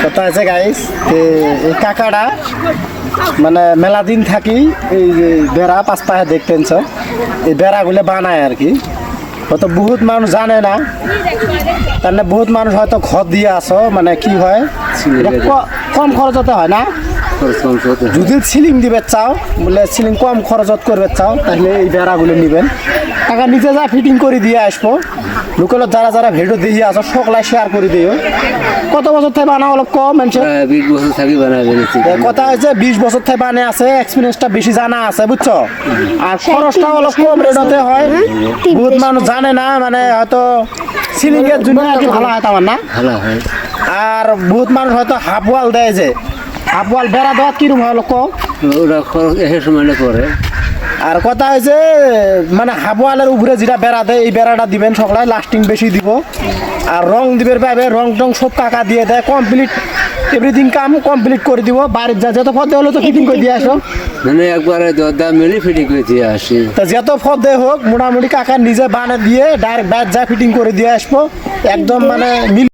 কথা আছে গাইস, এই কাকাটা মানে মেলা দিন থাকি এই যে বেড়া পাঁচ পায়ে দেখতেন সব, এই বেড়াগুলো বানায় আর কি। হয়তো বহুত মানুষ জানে না, তার মানে বহুত মানুষ হয়তো ঘর দিয়ে আসো, মানে কি হয় এটা কম খরচতে হয় না। যদি সিলিং দিবে চাও, বলে সিলিং কম খরচত করবে চাও, তাহলে এই বেড়াগুলো নেবেন। টাকা নিজে যা ফিটিং করে দিয়ে আসবো, লোকের যারা যারা ভিডিও দিয়ে আসো সকলাই শেয়ার করে দিও। কত বছর থেকে বানা হলো কম মানুষের 20 বছর থাকি বানাবে। কথা হচ্ছে 20 বছর থেকে বানে আছে, এক্সপিরিয়েন্সটা বেশি জানা আছে, বুঝছো। আর খরচটা হলো কম রেটতে হয়, বহুত মানুষ জানে না, মানে হয়তো সিলিং এর জন্য আর কি ভালো হয় তেমন না। ভালো হয়। আর বহুত মানুষ হয়তো হাফ ওয়াল দেয়, যে হাফ ওয়াল বেড়া দেওয়া কিরম হয় লোক। ওরা খরচ এসে সময় করে। আর কথা হয়েছে মানে হাফ ওয়ালের উপরে যেটা বেড়া দেয়, এই বেড়াটা দিবেন সকলে, লাস্টিং বেশি দিব। আর রং দিবের পাবে, রং টং সব কাকা দিয়ে দেয়, কমপ্লিট এভরিথিং কাম কমপ্লিট করে দিব। বাড়ির যা যত ফদ হলো তো ফিটিং করে দিয়ে আসো, মানে একবারে দাম মিলে ফিটিং করে দিয়ে আসি। তা যত ফদ হোক মোটামুটি কাকা নিজে বানা দিয়ে ডাইরেক্ট ব্যাট যা ফিটিং করে দিয়ে আসবো, একদম মানে মিল